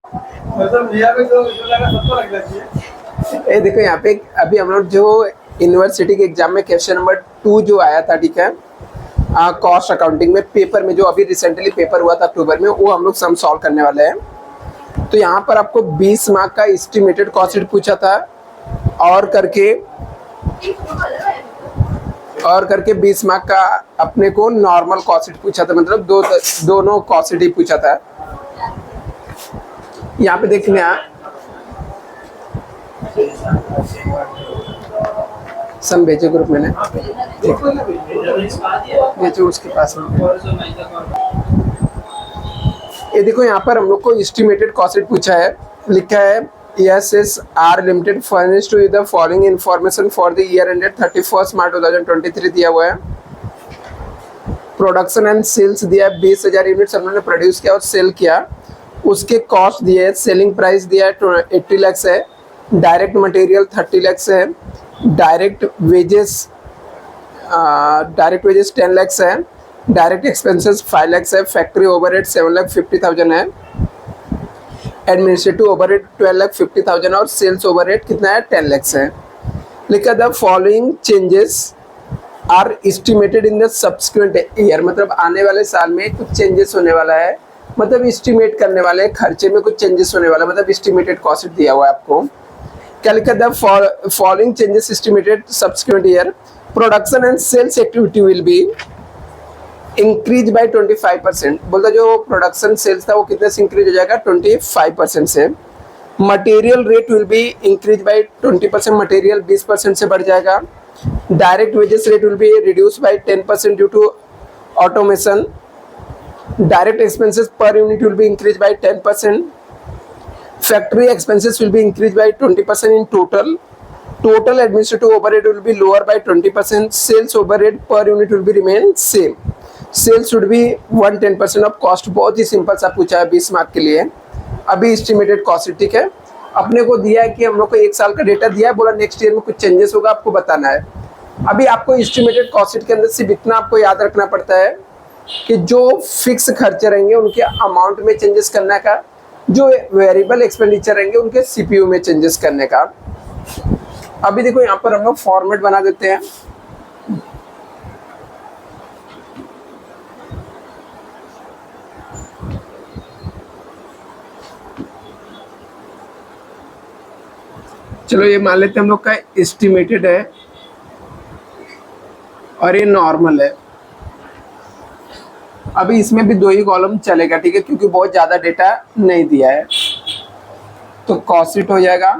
ये देखो यहाँ पे अभी हम लोग जो यूनिवर्सिटी के एग्जाम में क्वेश्चन नंबर 2 जो आया था, ठीक है, कॉस्ट अकाउंटिंग में पेपर में, जो अभी रिसेंटली पेपर हुआ था अक्टूबर में, वो हम लोग सम सॉल्व करने वाले हैं। तो यहाँ पर आपको 20 मार्क का एस्टिमेटेड कॉस्ट शीट पूछा था, और करके 20 मार्क का अपने को नॉर्मल कॉस्ट शीट पूछा था, मतलब दोनों कॉस्ट शीट ही पूछा था। यहाँ पे देखने सम भेजे ग्रुप में, भेजो उसके पास में। ये देखो यहाँ पर हम लोग को एस्टिमेटेड कॉस्ट शीट पूछा है, लिखा है ESSR limited furnish to the following information for the year ended 31 March 2023 दिया हुआ है। प्रोडक्शन एंड सेल्स दिया है, 20,000 यूनिट्स हमने प्रोड्यूस किया और सेल किया, उसके कॉस्ट दिए है, सेलिंग प्राइस दिया है 80 लाख है, डायरेक्ट मटेरियल 30 लाख है, डायरेक्ट वेजेस 10 लाख है, डायरेक्ट एक्सपेंसेस 5 लाख है, फैक्ट्री ओवरहेड 7,50,000 है, एडमिनिस्ट्रेटिव ओवरहेड 12,50,000 और सेल्स ओवरहेड कितना है 10 लाख है। लिखा the following changes are estimated in the subsequent year, मतलब आने वाले साल में कुछ चेंजेस होने वाला है, मतलब एस्टिमेट करने वाले खर्चे में कुछ चेंजेस होने वाला है, मतलब एस्टिमेटेड कॉस्ट दिया हुआ है आपको। क्या लिखा the following changes estimated subsequent year, production and sales activity will be increase by 25%, बोलता जो प्रोडक्शन सेल्स था वो कितने से इंक्रीज हो जाएगा 25% से। Material rate will be increase by 20%, material 20% से बढ़ जाएगा। Direct wages rate will be reduce by 10% due to automation. Direct expenses per unit will be increased by 10%. Factory expenses will be increased by 20% in total. Total administrative overhead will be lower by 20%. Sales overhead per unit will be remain same. Sales should be 110% of cost. बहुत ही simple सा पूछा है 20 mark के लिए। अभी estimated cost, ठीक है, अपने को दिया है कि हम लोग को 1 साल का डेटा दिया है, बोला नेक्स्ट ईयर में कुछ चेंजेस होगा आपको बताना है। अभी आपको एस्टिमेटेड कॉस्ट के अंदर सिर्फ इतना आपको याद रखना पड़ता है कि जो फिक्स खर्चे रहेंगे उनके अमाउंट में चेंजेस करने का, जो वेरिएबल एक्सपेंडिचर रहेंगे उनके सीपीयू में चेंजेस करने का। अभी देखो यहाँ पर हम लोग फॉर्मेट बना देते हैं। चलो ये मान लेते हैं हम लोग का एस्टिमेटेड है और ये नॉर्मल है। अभी इसमें भी 2 ही कॉलम चलेगा, ठीक है, क्योंकि बहुत ज़्यादा डेटा नहीं दिया है। तो कॉस्ट शीट हो जाएगा,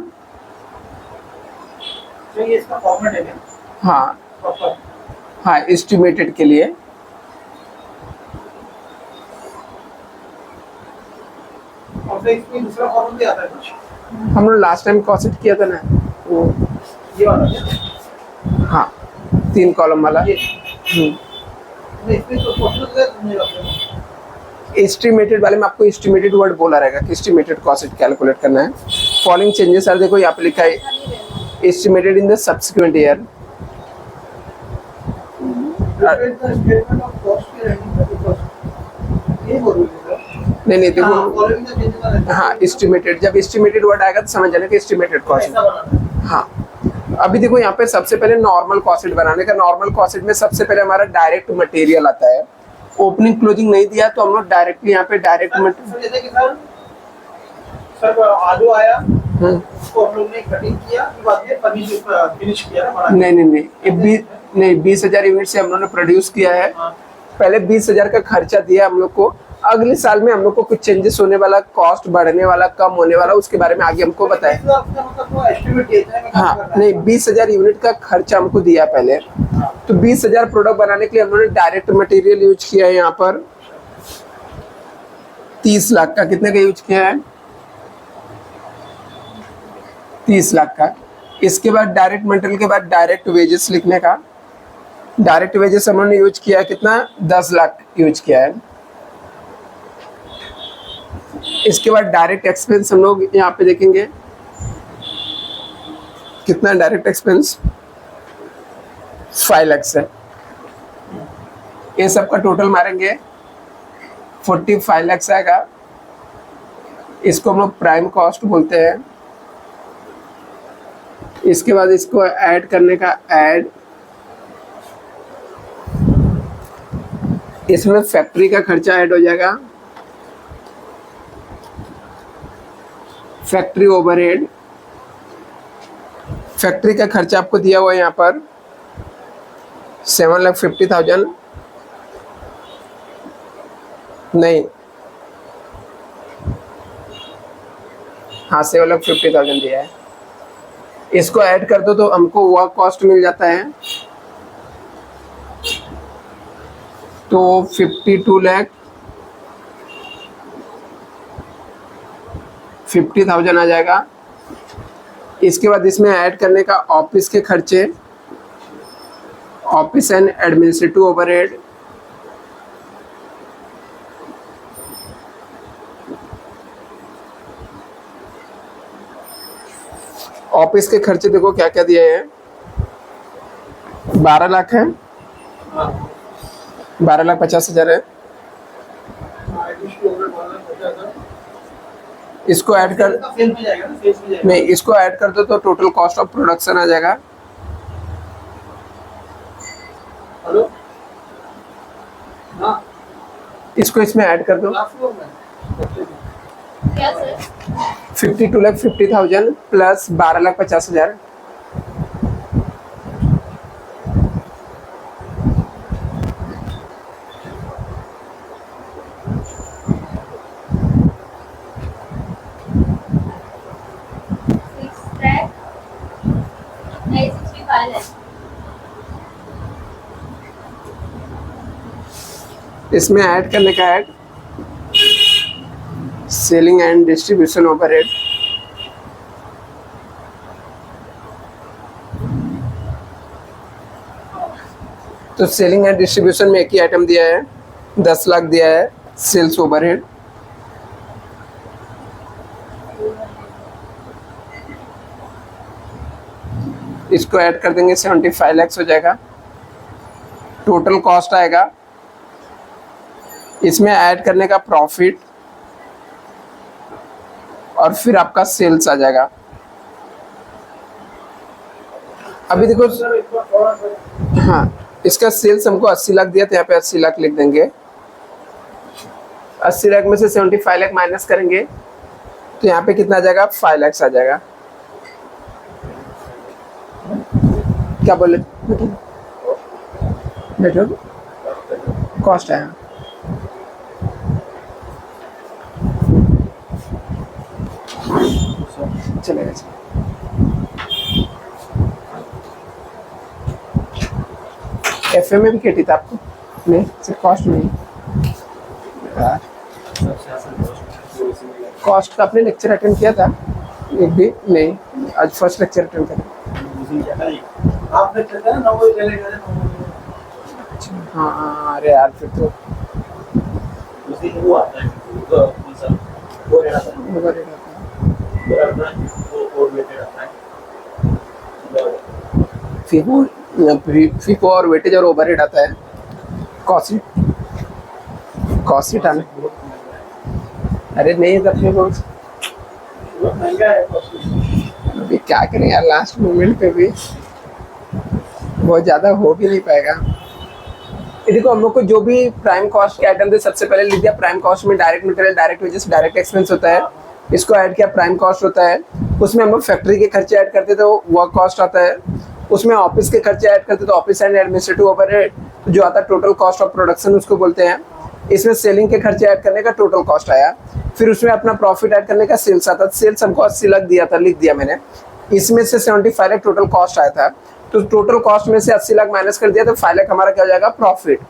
तो ये इसका फॉर्मेट है क्या? हाँ प्रॉपर, हाँ, एस्टिमेटेड के लिए। और फिर इसमें दूसरा फॉर्मेट भी आता है कुछ? हम लोग लास्ट टाइम कॉस्ट शीट किया था ना, वो ये वाला क्या? हाँ 3 कॉलम वाला। इसमें तो फॉर्मेट नहीं रखते। एस्टिमेटेड वाले में आपको एस्टिमेटेड वर्ड बोला रहेगा कि एस्टिमेटेड कॉस्ट शीट कैलकुलेट करना है। फॉलोइंग चेंजेस आर, देखो यहाँ पे लिखा है estimated in the subsequent year. नहीं देखो, हाँ एस्टिमेटेड, जब एस्टिमेटेड वर्ड आएगा तो समझ जाना कि एस्टिमेटेड कॉस्ट। हाँ अभी देखो यहाँ पे सबसे पहले नॉर्मल कॉस्ट शीट बनाने का। नॉर्मल कॉस्ट शीट में सबसे पहले हमारा डायरेक्ट मटेरियल आता है। ओपनिंग क्लोजिंग नहीं दिया तो हम लोग डायरेक्टली यहाँ पे डायरेक्ट सर आलू आया, उसको हम लोग ने कटिंग किया, बाद में फिनिश किया ना। नहीं 20,000 यूनिट से हम लोग ने प्रोड्यूस किया है। पहले 20,000 का खर्चा दिया हम लोग को। अगले साल में हम लोग को कुछ चेंजेस होने वाला, कॉस्ट बढ़ने वाला, कम होने वाला, उसके बारे में आगे हमको बताए। हाँ नहीं, 20,000 यूनिट का खर्चा हमको दिया पहले। तो 20,000 प्रोडक्ट बनाने के लिए हम लोगों ने डायरेक्ट मटेरियल यूज किया है। यहाँ पर 30 लाख का, कितने का यूज किया है? 30 लाख का। इसके बाद डायरेक्ट मटेरियल के बाद डायरेक्ट वेजेस लिखने का। डायरेक्ट वेजेस हम लोगों ने यूज किया है कितना? 10 लाख यूज किया है। इसके बाद डायरेक्ट एक्सपेंस हम लोग यहाँ पे देखेंगे कितना डायरेक्ट एक्सपेंस 5 लाख है। ये सब का टोटल मारेंगे 45 लाख आएगा। इसको हम लोग प्राइम कॉस्ट बोलते हैं। इसके बाद इसको ऐड करने का ऐड, इसमें फैक्ट्री का खर्चा ऐड हो जाएगा, फैक्ट्री ओवरहेड। फैक्ट्री का खर्चा आपको दिया हुआ है यहाँ पर 7,50,000, नहीं, हाँ 7,50,000 दिया है। इसको ऐड कर दो तो हमको वर्क कॉस्ट मिल जाता है, तो 52,50,000 आ जाएगा। इसके बाद इसमें ऐड करने का ऑफिस के खर्चे, office and administrative overhead, office के खर्चे देखो क्या क्या दिए हैं, 12 लाख है, 12,50,000 है। इसको ऐड कर, नहीं इसको ऐड कर दो तो टोटल कॉस्ट ऑफ प्रोडक्शन आ जाएगा। हेलो, हाँ, इसको इसमें ऐड कर दो, क्या सर? 52,50,000 प्लस 12,50,000, इसमें ऐड करने का add selling and distribution overhead, तो सेलिंग एंड डिस्ट्रीब्यूशन में एक ही आइटम दिया है, 10 लाख दिया है सेल्स ओवरहेड। इसको ऐड कर देंगे 75 लाख हो जाएगा। टोटल कॉस्ट आएगा, इसमें ऐड करने का प्रॉफिट और फिर आपका सेल्स आ जाएगा। अभी देखो, हाँ इसका सेल्स हमको 80 लाख दिया था, यहाँ पे 80 लाख लिख देंगे। 80 लाख में से 75 लाख माइनस करेंगे तो यहाँ पे कितना आ जाएगा, 5 लाख आ जाएगा। क्या बोले बैठो, कॉस्ट है चलेगा। एफए में भी केटी था आपको? नहीं, सिर्फ कॉस्ट में ही। कॉस्ट का आपने लेक्चर अटेंड किया था? एक भी नहीं, आज फर्स्ट लेक्चर अटेंड करें। आप लेक्चर करें 9 बजे चलेगा। हाँ अरे यार फिर तो उसी वो आता है कौन सा वो रहता है फीको और वेटेज और ओवरहेड आता है। कॉस्ट आना, अरे नहीं तब फिर महंगा है। अभी क्या करें यार, लास्ट मोमेंट पे भी बहुत ज़्यादा हो भी नहीं पाएगा। ये देखो हम लोग को जो भी प्राइम कॉस्ट के आइटम थे सबसे पहले लिख दिया। प्राइम कॉस्ट में direct material, direct wages, direct expense होता है, इसको ऐड किया प्राइम कॉस्ट होता है। उसमें हम लोग फैक्ट्री के खर्चे ऐड करते तो वर्क कॉस्ट आता है। उसमें ऑफिस के खर्चे ऐड करते तो ऑफिस एंड एडमिनिस्ट्रेटिव ओवरहेड जो आता है टोटल कॉस्ट ऑफ प्रोडक्शन उसको बोलते हैं। इसमें सेलिंग के खर्चे ऐड करने का टोटल कॉस्ट आया। फिर उसमें अपना प्रॉफिट ऐड करने का सेल्स आता। सेल्स हमको 80 लाख दिया था, लिख दिया मैंने। इसमें से 75 लाख टोटल कॉस्ट आया था, तो टोटल कॉस्ट में से 80 लाख माइनस कर दिया तो 5 लाख हमारा क्या हो जाएगा, प्रॉफिट।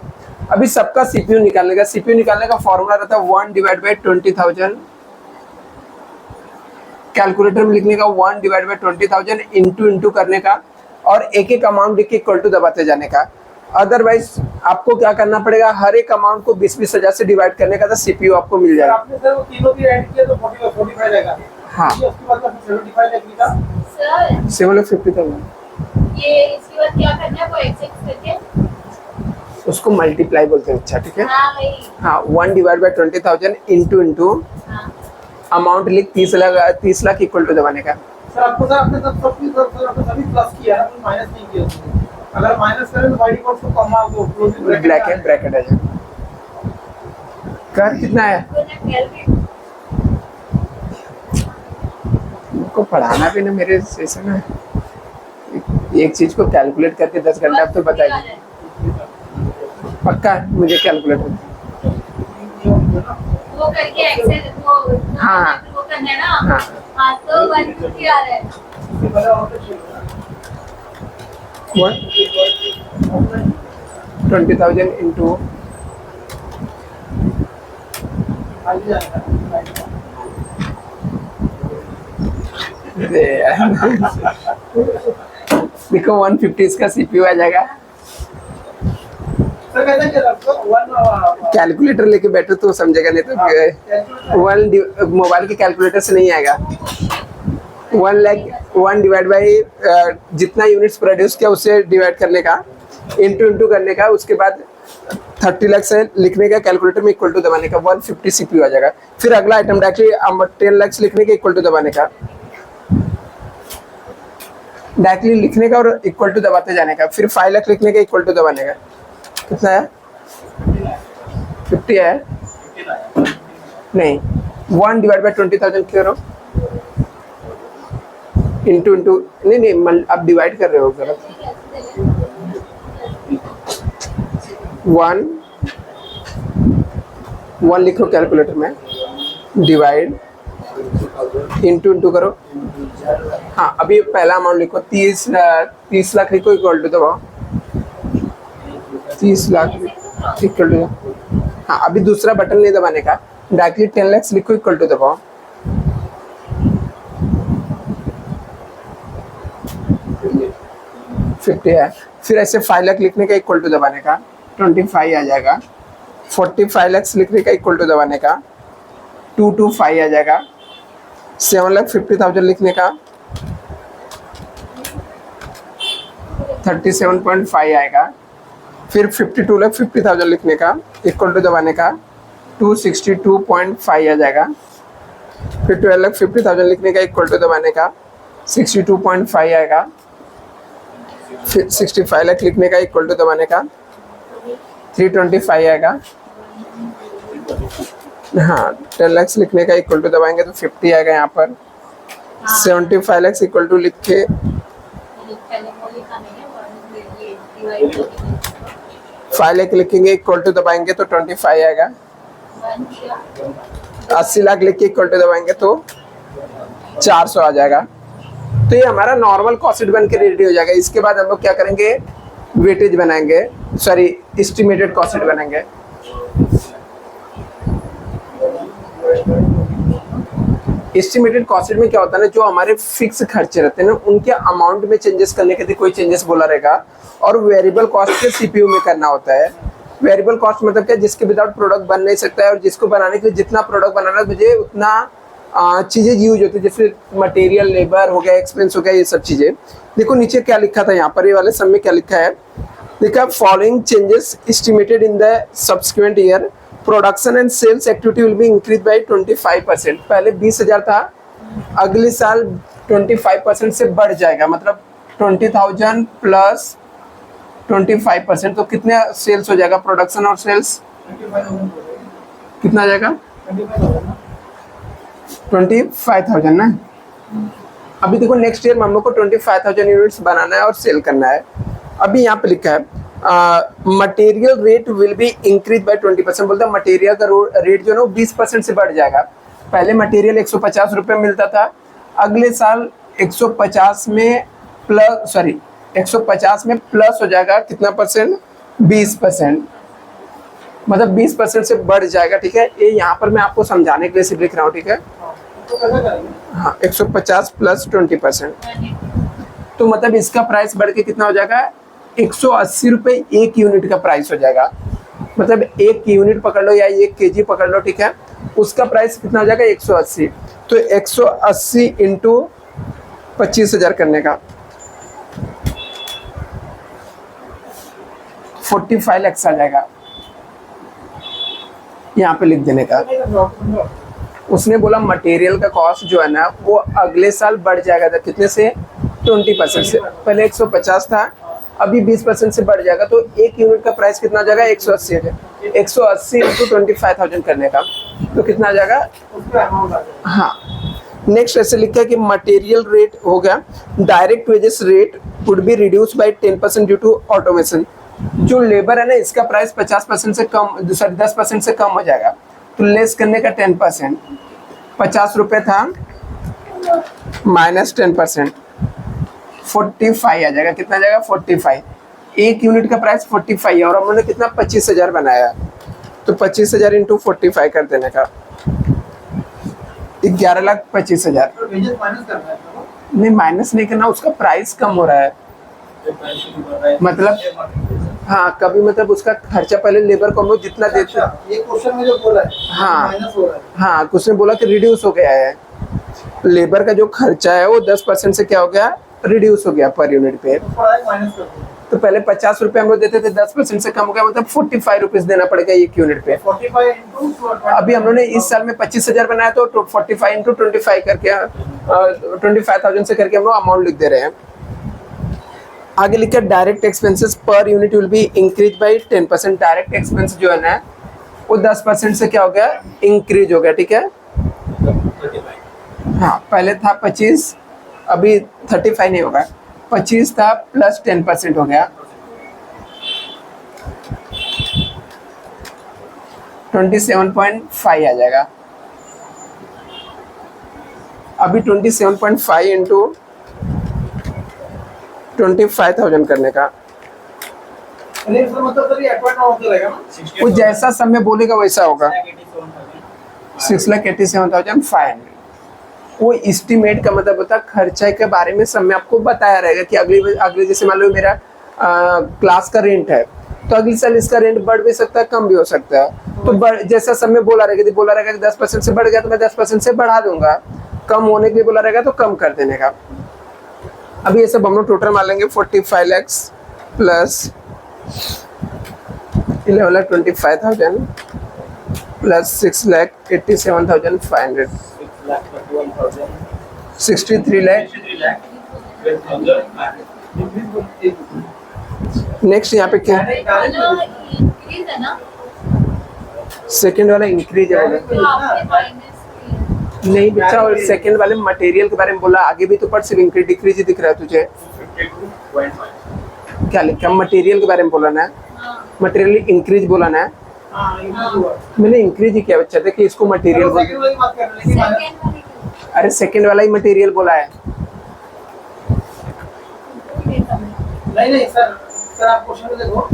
अभी सबका सीपीयू निकालने का, सीपीयू निकालने का फॉर्मूला रहता है 1/20,000। कैलकुलेटर में लिखने का 1/20,000 इंटू करने का और एक एक अमाउंट लिख के इक्वल टू दबाते जाने का। अदरवाइज आपको क्या करना पड़ेगा, हर एक अमाउंट को 20-20 हजार से डिवाइड करने का, तो सीपीयू आपको मिल जाएगा। आपने सर वो तीनों भी ऐड किया तो 45 रहेगा। हाँ, उसके बाद 75 लिखा सर 750,000 ये इसके बाद क्या करना है, वो एक्सेप्ट करके उसको मल्टीप्लाई बोलते हैं। अच्छा ठीक है, हाँ भाई हाँ 1/20,000 इंटू हाँ अमाउंट लिख 30 लाख इक्वल टू दबाने का। सर आपको सर आपने सब सब कुछ सर आपने सभी प्लस किया है, माइनस नहीं किया उसमें। अगर माइनस करें तो बाय डिफॉल्ट को कॉमा वो क्लोजिंग ब्लैक है ब्रैकेट है जो कर कितना है को पढ़ाना भी ना मेरे सेशन है। एक चीज को कैलकुलेट करके 10 घंटा आप तो बताइए पक्का मुझे कैलकुलेटर वो करके एक्सेल वो हाँ। वो करना है ना। हाँ। हाँ तो 150 आ रहा है। What? 20,000 into देखो 150 इसका सीपीयू आ जाएगा। सर कहते हैं कि वन कैलकुलेटर लेके बैठो तो समझेगा, नहीं तो वन मोबाइल के कैलकुलेटर से नहीं आएगा। 1 डिवाइड बाई जितना यूनिट्स प्रोड्यूस किया उससे डिवाइड करने का, इंटू करने का, उसके बाद 30 लाख से लिखने का कैलकुलेटर में इक्वल टू दबाने का 150 सीपीयू आ जाएगा। फिर अगला आइटम डायरेक्टली 10 लाख लिखने का इक्वल टू दबाने का, डायरेक्टली लिखने का और इक्वल टू दबाते जाने का। फिर 5 लाख लिखने का इक्वल टू दबाने का। कितना है 50 है नहीं 1 डिवाइड बाई 20,000 करो इंटू नहीं आप डिवाइड कर रहे हो गलत। 1 लिखो कैलकुलेटर में, डिवाइड इंटू करो। हाँ अभी पहला अमाउंट लिखो 30 लाख लिखो इक्वल टू दबाओ 30 लाख इक्वल टू। हाँ अभी दूसरा बटन नहीं दबाने का, डायरेक्टली 10 लाख लिखो इक्वल टू दबाओ। फिफ्टी है। फिर ऐसे 5 लाख लिखने का इक्वल टू दबाने का 25 आ जाएगा। 45 लाख लिखने का इक्वल टू दबाने का 225 आ जाएगा। 7,50,000 लिखने का 37.5 आएगा। फिर 52,50,000 लिखने का इक्वल टू दबाने का 262.5 आ जाएगा। फिर 12,50,000 लिखने का इक्वल टू दबाने का 62.5 आएगा। फिर 65 लाख लिखने का इक्वल टू दबाने का 325 आएगा। हाँ 10 लाख लिखने का इक्वल टू दबाएंगे तो 50 आएगा यहाँ पर। 75 लाख इक्वल टू लिख के 5 लाख लिखेंगे इक्वल टू दबाएंगे तो 25 आएगा। 80 लाख लिख के इक्वल टू दबाएंगे तो 400 आ जाएगा। तो ये हमारा नॉर्मल कॉस्ट बन के रेडी हो जाएगा। इसके बाद हम लोग क्या करेंगे, वेटेज बनाएंगे, सॉरी एस्टिमेटेड कॉस्ट बनाएंगे। एस्टिमेटेड कॉस्ट में क्या होता है ना, जो हमारे फिक्स खर्चे रहते हैं ना उनके अमाउंट में चेंजेस करने के लिए कोई चेंजेस बोला रहेगा, और वेरिएबल कॉस्ट के सीपीयू में करना होता है। वेरिएबल कॉस्ट मतलब क्या, जिसके विदाउट प्रोडक्ट बन नहीं सकता है, और जिसको बनाने के लिए जितना प्रोडक्ट बनाना है मुझे उतना चीज़ें यूज होती है, जैसे मटेरियल, लेबर हो गया, एक्सपेंस हो गया, ये सब चीज़ें। देखो नीचे क्या लिखा था यहाँ पर, ये वाले सब में क्या लिखा है, देखा following changes estimated in the subsequent year, production and sales activity will be increase by 25%। पहले 20,000 था, अगले साल 25% से बढ़ जाएगा, मतलब 20,000 प्लस 25%, तो कितने सेल्स हो जाएगा, प्रोडक्शन और सेल्स कितना आ जाएगा 25,000 ना। अभी देखो नेक्स्ट ईयर में हम लोग को 25,000 यूनिट्स बनाना है और सेल करना है। अभी यहाँ पे लिखा है material rate will be increase by 20%, बोलता है मटेरियल का रेट जो है ना 20% से बढ़ जाएगा। पहले मटेरियल 150 रुपये मिलता था, अगले साल 150 में प्लस, सॉरी 150 में प्लस हो जाएगा कितना परसेंट, 20%, मतलब 20% से बढ़ जाएगा। ठीक है, ये यहाँ पर मैं आपको समझाने के लिए सिर्फ लिख रहा हूँ। ठीक है, हाँ 150 प्लस 20%, तो मतलब इसका प्राइस बढ़ के कितना हो जाएगा, 180 रुपये एक यूनिट का प्राइस हो जाएगा। मतलब एक यूनिट पकड़ लो या 1 केजी पकड़ लो, ठीक है, उसका प्राइस कितना हो जाएगा 180। तो 180 इंटू 25,000 करने का 45 लाख आ जाएगा, यहाँ पे लिख देने का। उसने बोला मटेरियल का कॉस्ट जो है ना वो अगले साल बढ़ जाएगा था कितने से 20% से, पहले 150 था अभी 20% से बढ़ जाएगा, तो एक यूनिट का प्राइस कितना आ जाएगा 180 है, 180 इंटू 25,000 करने का तो कितना आ जाएगा। उसका अमाउंट आ जाएगा। हाँ, नेक्स्ट ऐसे लिखा है कि मटेरियल रेट हो गया, direct wages rate would be reduce by 10% due to automation. जो लेबर है ना इसका प्राइस 50% से कम, सॉरी 10% से कम हो जाएगा, तो लेस करने का 10%, 50 रुपये था माइनस 10% 45 आ जाएगा, कितना आ जाएगा 45। एक यूनिट का प्राइस 45 है और हमने कितना 25,000 बनाया, तो 25,000 इंटू 45 कर देने का 11,25,000। तो वेजेस माइनस करना है तो नहीं माइनस नहीं करना, उसका प्राइस कम हो रहा है, मतलब हाँ कभी मतलब उसका खर्चा पहले लेबर को हम लोग जितना देते हैं। ये क्वेश्चन में जो बोला है हाँ। माइनस हो रहा है। हाँ उसने बोला कि रिड्यूस हो गया है, लेबर का जो खर्चा है वो 10% से क्या हो गया रिड्यूस हो गया पर यूनिट पे। तो थोड़ा माइनस कर दो। तो पहले 50 रुपये हम लोग देते थे, 10% से कम हो गया, मतलब 45 रुपीज देना पड़ेगा एक यूनिट पे। 45 इंटू अभी हम लोगों ने इस साल में 25,000 बनाया तो 45 इंटू 25 करके 25,000 से करके हम लोग अमाउंट लिख दे रहे हैं। आगे लिखा डायरेक्ट एक्सपेंसेस पर unit will be increase by 10%। Direct expense जो है ना वो 10% से क्या हो गया इंक्रीज हो गया, ठीक है। हाँ पहले था 25, अभी 35 नहीं होगा, 25 था प्लस 10% हो गया 27.5 आ जाएगा। अभी 27.5 इंटू 25,000 करने का, नहीं सर मतलब सर ये एडवांस होता रहेगा ना। वो जैसा समय बोलेगा वैसा होगा। 6,87,500 वो इस्टीमेट का मतलब होता है खर्चा के बारे में समय आपको बताया रहेगा कि अगले जैसे मान लो मेरा क्लास का रेंट है तो अगले साल इसका रेंट बढ़ भी सकता है कम भी हो सकता है, तो जैसा समय बोला रहेगा कि 10% से बढ़ गया तो मैं 10% से बढ़ा दूंगा, कम होने के लिए बोला रहेगा तो कम कर देने का। अभी ये सब हम लोग टोटल मान लेंगे 45 lakh plus 11,25,000 plus 6,87,500 63 lakh. Next यहाँ पे क्या है, इंक्रीज है ना। सेकंड वाला इंक्रीज है बोला। आपके माइनस नहीं बच्चा, और सेकंड वाले मटेरियल के बारे में बोला, आगे भी तो पर सिर्फ इंक्रीज डिक्रीज ही दिख रहा है तुझे। क्या लिखा मटेरियल के बारे में बोला ना, मटेरियल इंक्रीज बोला ना, हाँ इंक्रीज हुआ। मैंने इंक्रीज ही किया बच्चा, देखिए इसको मटेरियल बोल, सेकंड वाली बात कर रहे हैं लेकिन सेकंड वाली अरे सेकंड वाला ही मटेरियल बोला है। नहीं सर सर आप क्वेश्चन में देखो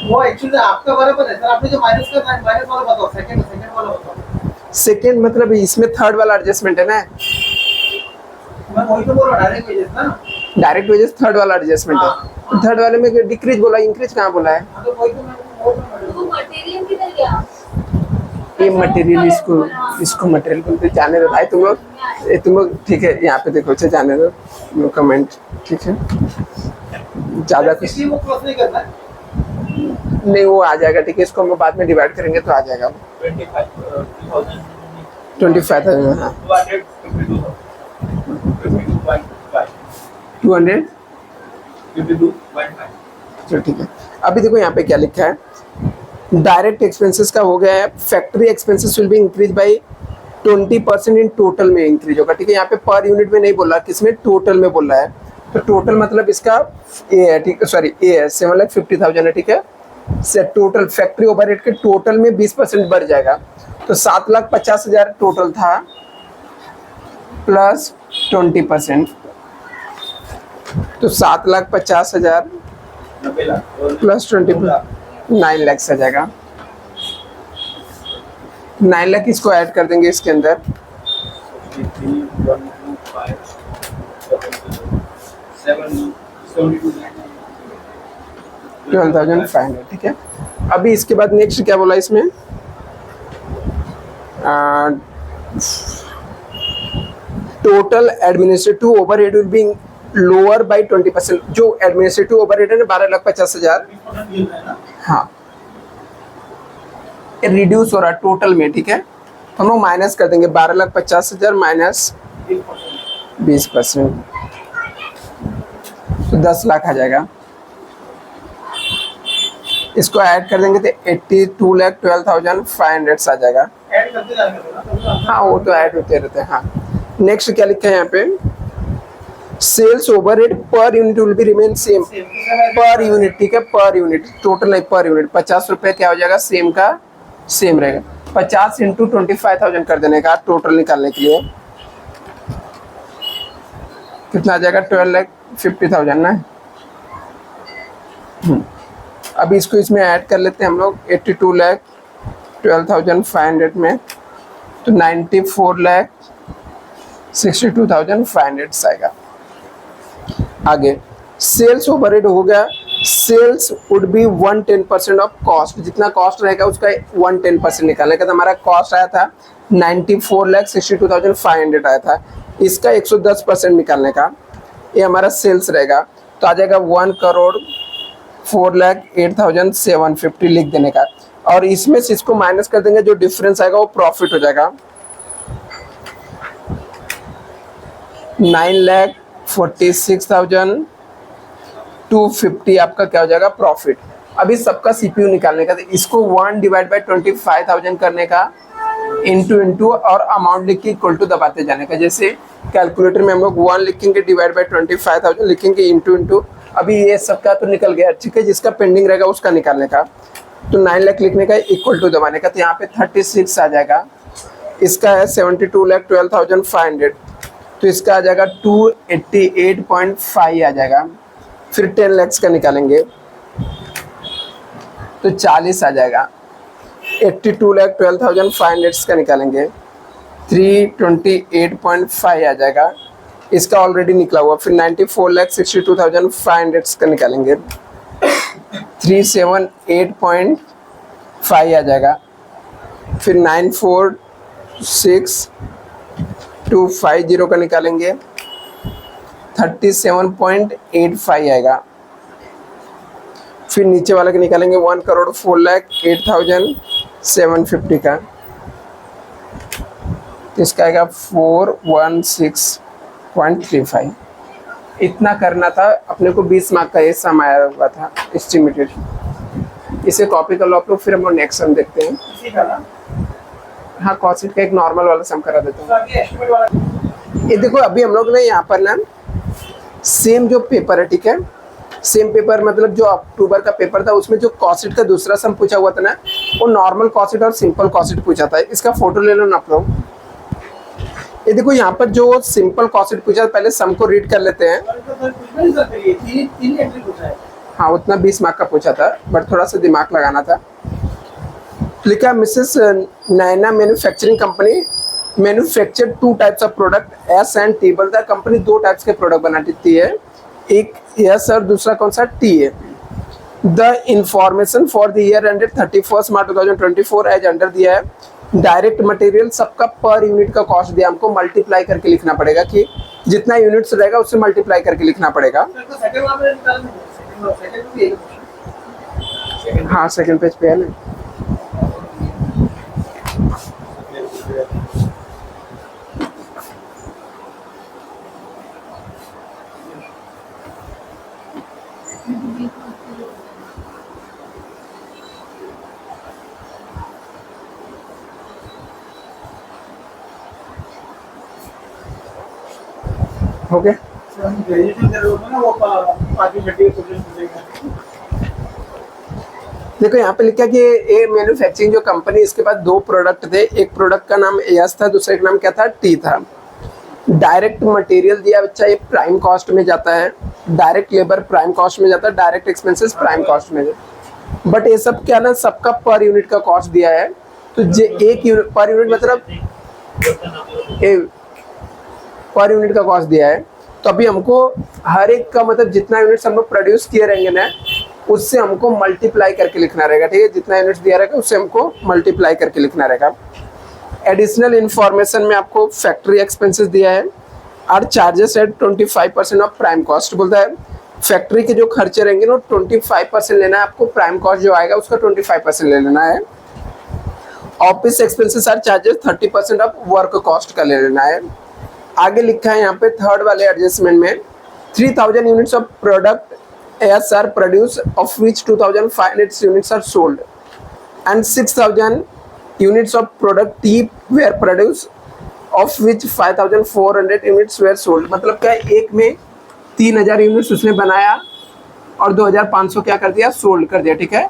वो एक्चुअली आपका बराबर है सर, आपने जो माइनस करना है माइनस वाला बताओ, सेकंड वाला बताओ। सेकंड मतलब इसमें थर्ड वाला एडजस्टमेंट है ना, मैं वही तो बोल रहा हूँ डायरेक्ट वेजेस ना। डायरेक्ट वेजेस थर्ड वाला एडजस्टमेंट है, थर्ड वाले में डिक्रीज बोला, इंक्रीज कहाँ बोला है। हाँ तो वही तो मैं वो मटेरियल किधर गया। ये मटेरियल इसको मटेरियल बोलते, जाने दो भाई तुम लोग ठीक है, यहाँ पे देखो अच्छा जाने दो, नो कमेंट, ठीक है ज्यादा कुछ किसी को क्रॉस नहीं करना है। नहीं, वो आ जाएगा ठीक है, इसको हम लोग बाद में डिवाइड करेंगे तो आ जाएगा 25,000। हाँ 252.5 चलो ठीक है। अभी देखो यहाँ पे क्या लिखा है, डायरेक्ट एक्सपेंसेस का हो गया है, factory expenses will be increase by 20% in total में इंक्रीज होगा, ठीक है। यहाँ पे पर यूनिट में नहीं बोला, किसमें टोटल में बोल रहा है, तो टोटल मतलब इसका ए है, ठीक है, सॉरी ए है 7,50,000 है, ठीक है। से टोटल फैक्ट्री ओवरहेड के टोटल में 20% बढ़ जाएगा, तो 7,50,000 टोटल था प्लस 20%, तो 7,50,000 प्लस 20 9 लाख आ जाएगा। 9 लाख इसको ऐड कर देंगे इसके अंदर, 12,500, ठीक है। अभी इसके बाद नेक्स्ट क्या बोला इसमें, total administrative overhead will be lower by 20%। जो एडमिनिस्ट्रेटिव ओवरहेड है ना 12,50,000, हाँ रिड्यूस हो रहा है टोटल में, ठीक है। तो हम लोग माइनस कर देंगे 12,50,000 माइनस 20%, तो 10 लाख आ जाएगा। इसको ऐड कर देंगे तो 82,12,500 आ जाएगा। ऐड करते जाएंगे। हाँ वो तो ऐड होते रहते हैं। हाँ नेक्स्ट क्या लिखा है यहाँ पे, sales overhead per unit will be remain same, per unit, ठीक है, पर यूनिट, टोटल नहीं पर यूनिट। 50 रुपये क्या हो जाएगा, सेम का सेम रहेगा। 50 इंटू 25,000 कर देने का टोटल निकालने के लिए कितना आ जाएगा, 12,50,000 ना। अभी इसको इसमें ऐड कर लेते हैं हम लोग 82,12,500 में, तो 94,62,500 आएगा। आगे सेल्स ओवरहेड हो गया, sales would be 110% of cost, जितना कॉस्ट रहेगा उसका 110% निकालने का। तो हमारा कॉस्ट आया था 94,62,500 आया था, इसका 110% निकालने का, ये हमारा सेल्स रहेगा। तो आ जाएगा 1,04,08,750 लिख देने का, और इसमें से इसको माइनस कर देंगे, जो डिफरेंस आएगा वो प्रॉफिट हो जाएगा। 9,46,250 आपका क्या हो जाएगा, प्रॉफिट। अभी सबका सीपीयू निकालने का, तो इसको 1/25,000 करने का, इंटू और अमाउंट लिख के इक्वल टू दबाते जाने का। जैसे कैलकुलेटर में हम लोग 1 लिखेंगे, /25,000 लिखेंगे, इंटू। अभी ये सबका तो निकल गया, ठीक है, जिसका पेंडिंग रहेगा उसका निकालने का। तो 9 लाख लिखने का, इक्वल टू दबाने का, तो यहाँ पे 36 आ जाएगा। इसका है 72,12,500, तो इसका आ जाएगा 288.5 आ जाएगा। फिर 10 लाख का निकालेंगे तो 40 आ जाएगा। 82,12,500 का निकालेंगे 328.5 आ जाएगा, इसका ऑलरेडी निकला हुआ। फिर 94,62,500 का निकालेंगे 378.5 आ जाएगा। फिर 946,250 का निकालेंगे 37.85 आएगा। फिर नीचे वाला का निकालेंगे 1,04,08,750 का, इसका आएगा 416.35। इतना करना था अपने को। 20 मार्क का ये सम आया हुआ था एस्टिमेटेड। इसे कॉपी कर लो आप लोग, फिर हम लोग नेक्स्ट सम देखते हैं। इसी का ना हाँ कॉस्ट का एक नॉर्मल वाला सम करा देता हूँ। तो अभी एस्टिमेट वाला ये देखो अभी हम लोग ने यहाँ पर ना सेम जो पेपर है, ठीक है, सेम पेपर मतलब जो अक्टूबर का पेपर था उसमें जो कॉस्ट का दूसरा सम पूछा हुआ था ना, वो नॉर्मल कॉस्ट और सिंपल कॉस्ट पूछा था। इसका फोटो ले लो ना आप लोग। ये देखो यहाँ पर जो सिंपल कॉस्ट पूछा, पहले सम को रीड कर लेते हैं। तीन एंट्री पूछा है। हाँ उतना 20 मार्क का पूछा था, बट थोड़ा सा दिमाग लगाना था। लिखा Mrs Naina manufacturing company manufacture 2 types of product s and T. बोलता है कंपनी 2 टाइप्स के प्रोडक्ट बनाती है, एक एस और दूसरा कौन सा, टी है। The information for the year ended 31 March 2024 as under दिया है। डायरेक्ट मटेरियल सबका पर यूनिट का कॉस्ट दिया, हमको मल्टीप्लाई करके लिखना पड़ेगा कि जितना यूनिट्स रहेगा उससे मल्टीप्लाई करके लिखना पड़ेगा। हाँ सेकंड पेज पे है ना। हो गया। ग्रेजुएशन कर रहे हो ना, वो 5वीं 6वीं क्वेश्चन पूछेगा। देखो यहाँ पे लिखा कि ये मैन्युफैक्चरिंग जो कंपनी, इसके पास 2 प्रोडक्ट थे। एक प्रोडक्ट का नाम एस था, दूसरे का नाम क्या था, टी था। डायरेक्ट मटेरियल दिया बच्चा, ये प्राइम कॉस्ट में जाता है। डायरेक्ट लेबर प्राइम कॉस्ट में जाता है, डायरेक्ट एक्सपेंसेस प्राइम कॉस्ट में। बट ये सब क्या ना, सबका पर यूनिट का कॉस्ट दिया है। तो जे एक यूनिट पर यूनिट मतलब पर यूनिट का कॉस्ट दिया है। तो अभी हमको हर एक का मतलब जितना यूनिट्स हम लोग प्रोड्यूस किए रहेंगे ना, उससे हमको मल्टीप्लाई करके लिखना रहेगा, ठीक है। जितना यूनिट्स दिया रहेगा उससे हमको मल्टीप्लाई करके लिखना रहेगा। एडिशनल इंफॉर्मेशन में आपको फैक्ट्री एक्सपेंसेस दिया है और charges at 25% of prime cost. बोलता है फैक्ट्री के जो खर्चे रहेंगे ना 25% लेना है आपको, प्राइम कॉस्ट जो आएगा उसका 25% ले लेना है। Office expenses are charges 30% of work cost का ले लेना है। आगे लिखा है यहाँ पे थर्ड वाले एडजस्टमेंट में 3000 units of product s are produce of which 2500 units are sold and 6000 units of product t were produce of which 5400 units were sold. मतलब क्या एक में 3000 यूनिट्स उसने बनाया और 2500 क्या कर दिया, सोल्ड कर दिया। ठीक है,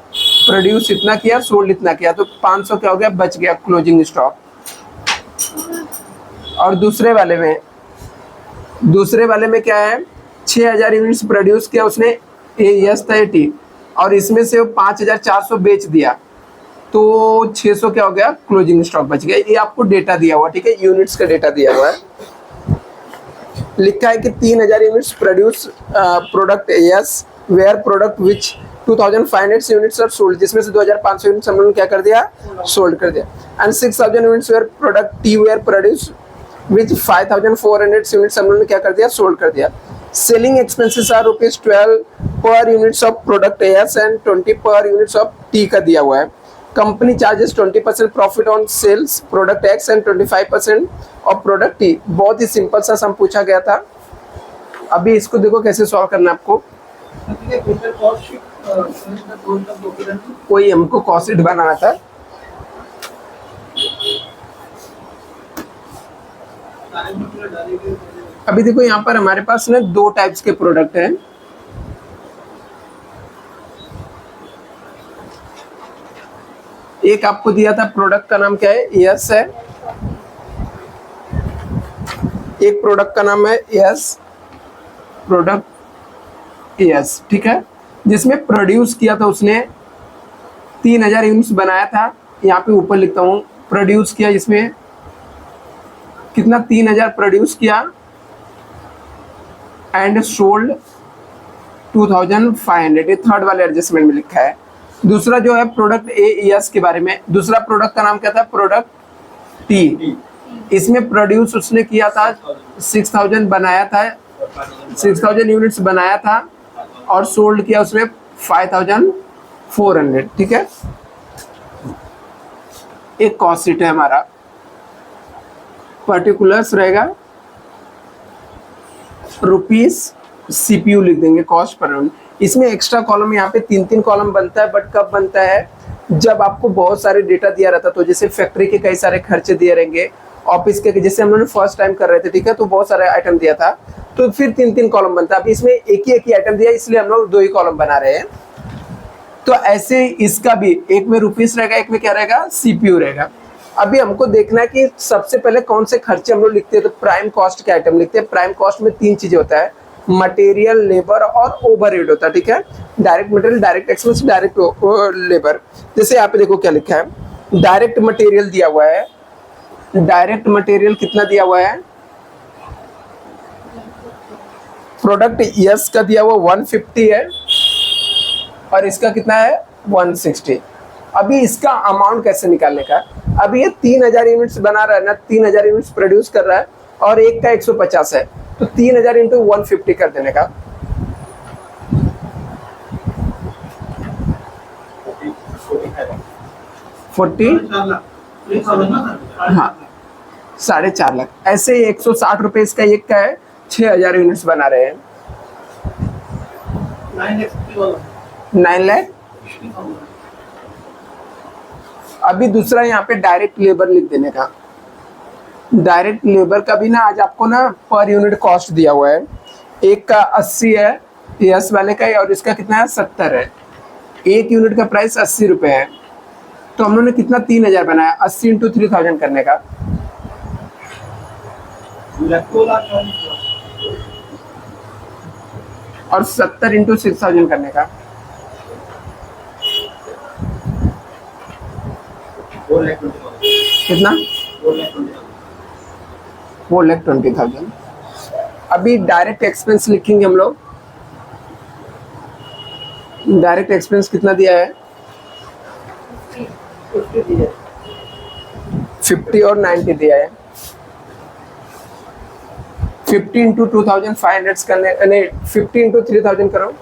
प्रोड्यूस इतना किया, सोल्ड इतना किया, तो 500 क्या हो गया, बच गया क्लोजिंग स्टॉक। और दूसरे वाले में क्या है, 6000 यूनिट्स प्रोड्यूस किया उसने, यस था टी, और इसमें से वो 5400 बेच दिया, तो 600 क्या हो गया, क्लोजिंग स्टॉक बच गया। ये आपको डेटा दिया हुआ, ठीक है, यूनिट्स का डेटा दिया हुआ है। लिखा है कि 3000 units produce product s were product which 2500 units are sold, जिसमें से 2500 यूनिट्स हम लोगों ने क्या कर दिया, सोल्ड कर दिया। And 6000 units were product t were produce which 5400 units हम लोगों ने क्या कर दिया, सोल्ड कर दिया। Selling expenses are ₹12 per units of product s and 20 per units of t का दिया हुआ है। Company charges 20% profit on sales product x and 25% of product t. बहुत ही सिंपल सा सम पूछा गया था। अभी इसको देखो कैसे सॉल्व करना है आपको। कोई हमको कॉस्ट शीट बनाना था। अभी देखो यहाँ पर हमारे पास ना दो टाइप्स के प्रोडक्ट हैं। एक आपको दिया था, प्रोडक्ट का नाम क्या है, यस है। एक प्रोडक्ट का नाम है यस, प्रोडक्ट यस, ठीक है, जिसमें प्रोड्यूस किया था उसने 3000 यूनिट्स बनाया था। यहाँ पे ऊपर लिखता हूँ प्रोड्यूस किया, जिसमें कितना, 3000 प्रोड्यूस किया एंड सोल्ड 2500। ये थर्ड वाले एडजस्टमेंट में लिखा है। दूसरा जो है प्रोडक्ट एस के बारे में, दूसरा प्रोडक्ट का नाम क्या था, प्रोडक्ट टी। इसमें प्रोड्यूस उसने किया था 6000 बनाया था, 6000 यूनिट्स बनाया था और सोल्ड किया उसमें 5400। ठीक है, एक कॉस्ट शीट है हमारा, पर्टिकुलर्स रहेगा रुपीस, सीपीयू लिख देंगे कॉस्ट पर यूनिट। इसमें एक्स्ट्रा कॉलम यहाँ पे 3-3 कॉलम बनता है, बट कब बनता है, जब आपको बहुत सारे डेटा दिया रहता है। तो जैसे फैक्ट्री के कई सारे खर्चे दिए रहेंगे, ऑफिस के, जैसे हम लोग फर्स्ट टाइम कर रहे थे, ठीक है, तो बहुत सारे आइटम दिया था, तो फिर 3-3 कॉलम बनता है। अभी इसमें एक ही आइटम दिया, इसलिए हम लोग 2 ही कॉलम बना रहे हैं। तो ऐसे इसका भी एक में रुपीस रहेगा, एक में क्या रहेगा, सीपीयू रहेगा। अभी हमको देखना है कि सबसे पहले कौन से खर्चे हम लोग लिखते हैं। तो प्राइम कॉस्ट के आइटम लिखते हैं। प्राइम कॉस्ट में 3 चीजें होता है, मटेरियल, लेबर और ओवरहेड होता है। ठीक है, direct material, direct expense, direct labour. जैसे यहाँ पे देखो क्या लिखा है, डायरेक्ट मटेरियल दिया हुआ है। डायरेक्ट मटेरियल कितना दिया हुआ है, प्रोडक्ट यस का दिया हुआ 150 है और इसका कितना है 160। अभी इसका अमाउंट कैसे निकालने का, अभी ये 3000 यूनिट्स बना रहा है ना, 3000 यूनिट्स प्रोड्यूस कर रहा है और एक का 150 है, तो 3000 इंटू 150 कर देने का। हाँ, 4.5 लाख। ऐसे ही 160 रुपए इसका एक का है, 6000 यूनिट्स बना रहे हैं, 9 लाख। अभी दूसरा यहाँ पे डायरेक्ट लेबर लिख देने का। डायरेक्ट लेबर का भी ना आज आपको ना पर यूनिट कॉस्ट दिया हुआ है। एक का 80 है यस वाले का, और इसका कितना है 70 है। एक यूनिट का प्राइस 80 रुपए है, तो हम लोगों ने कितना 3000 बनाया, 80 इंटू 3000 करने का, और 70 इंटू 6000 करने का। कितना, 4,20,000। अभी डायरेक्ट एक्सपेंस लिखेंगे हम लोग। डायरेक्ट एक्सपेंस कितना दिया है, 50 और 90 दिया है। 50 इंटू 2500 करने, नहीं 50 इंटू 3000 करो,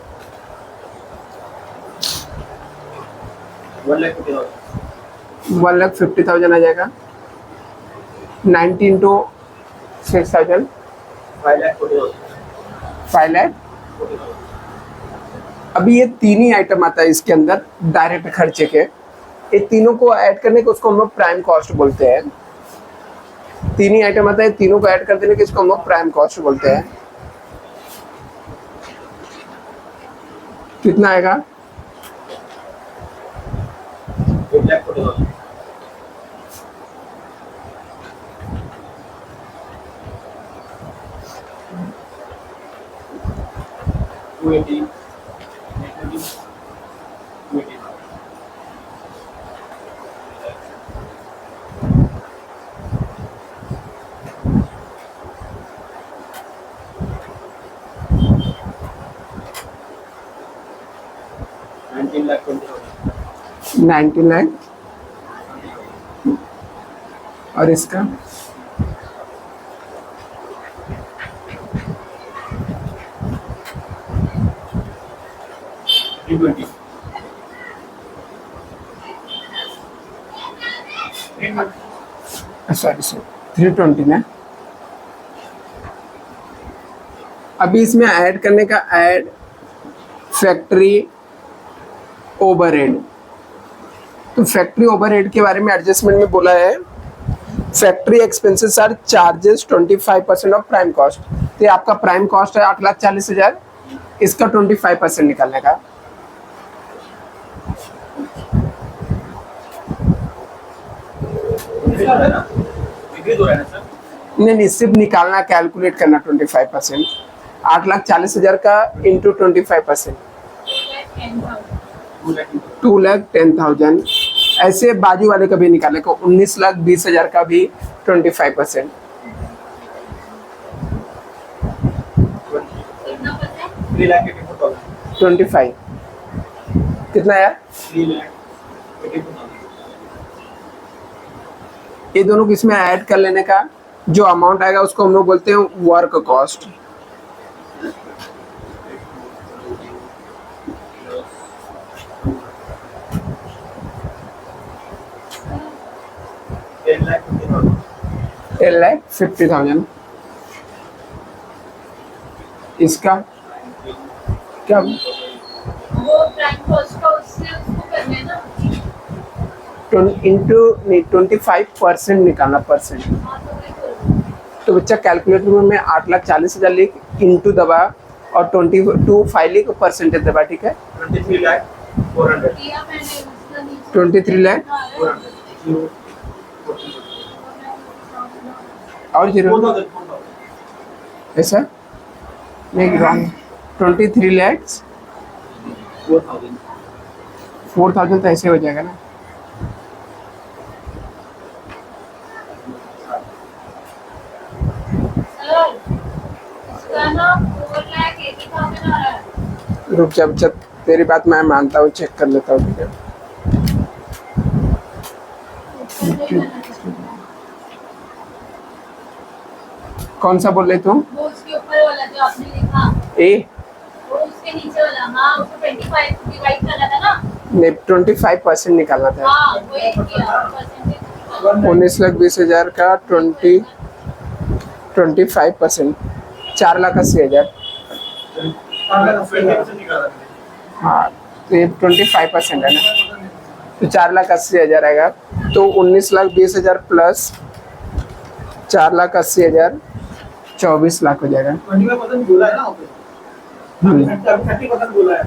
1,20,000। 1,50,000 आ जाएगा। 90 इंटू 6,000 5 लाख। अभी ये तीन ही आइटम आता है इसके अंदर डायरेक्ट खर्चे के। ये तीनों को ऐड करने को उसको हम लोग प्राइम कॉस्ट बोलते हैं। तीन ही आइटम आता है, तीनों को ऐड कर देने के इसको हम लोग प्राइम कॉस्ट बोलते हैं। कितना आएगा? 280, 19 लाख। और इसका 320, सॉरी 320 ना। अभी इसमें ऐड करने का ऐड फैक्ट्री ओवरहेड। तो फैक्ट्री ओवरहेड के बारे में एडजस्टमेंट में बोला है factory expenses are charges 25% of prime cost. तो ये आपका प्राइम कॉस्ट है 8,40,000, इसका 25% निकालने का। डिक्रीज हो रहा है ना सर? नहीं, सिर्फ निकालना, कैलकुलेट करना 25%। 8,40,000 का इंटू 25%, 2,10,000। ऐसे बाजू वाले का भी निकालने को 19,20,000 का भी 25%। कितना पता है? 3,84,000, 25 कितना है? 3,84,000। ये दोनों को इसमें ऐड कर लेने का जो अमाउंट आएगा उसको हम लोग बोलते हैं वर्क कॉस्ट। टेन लाख 50,000। इसका क्या? वो प्राइम कॉस्ट का उससे उसको करना है ना। इंटू नहीं 25% निकालना परसेंट। हाँ तो वही बोल रही हूँ। तो बच्चा कैलकुलेटर में मैं 8,40,000 लिख इंटू दबा और 22 लिख परसेंटेज दबा, ठीक है? 23,04,000, किया मैंने उसका नीचे 23 लाख 400, और जीरो 4,000, ऐसा नहीं, रॉन्ग। 23 लाख 4,000। 4,000 तो ऐसे हो जाएगा ना। सर इसका ना 4,80,000 आ रहा है। रुक जा बच्चा, तेरी बात मैं मानता हूँ, चेक कर लेता हूँ, ठीक है? कौन सा बोल रहे तुम? वो उसके ऊपर वाला जो आपने लिखा, ए वो उसके नीचे वाला। हाँ उसको 25 डिवाइड करना था ना। नहीं 25% निकालना था। हाँ वही किया परसेंटेज। 19,20,000 का 25%, 4,80,000। 20% निकाला मैंने। हाँ तो ये 25% है ना, तो 4,80,000 आएगा। तो 19,20,000 प्लस 4,80,000 24 लाख हो जाएगा। 25% बोला है ना ऑफिस? हम्म। 30% बोला है।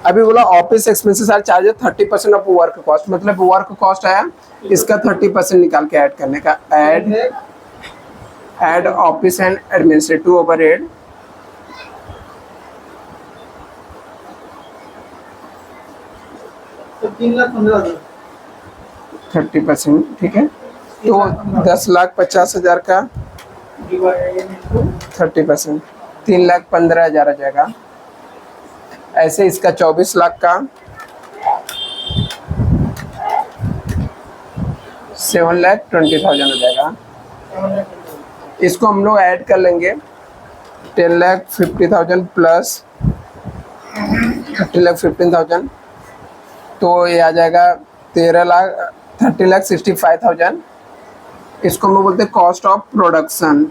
अभी बोला office expenses are charges 30% of work cost, मतलब वर्क कॉस्ट आया, इसका 30% निकाल के ऐड करने का। Add office and administrative overhead, तो 3,15,000, 30%, ठीक है? तो 10,50,000 का डिवाइड इनटू 30%, 3,15,000 आ जाएगा। ऐसे इसका 24 लाख का 7,20,000 हो जाएगा। इसको हम लोग ऐड कर लेंगे 10,50,000 प्लस 30,15,000, तो ये आ जाएगा 13,65,000, इसको हम लोग बोलते हैं कॉस्ट ऑफ प्रोडक्शन।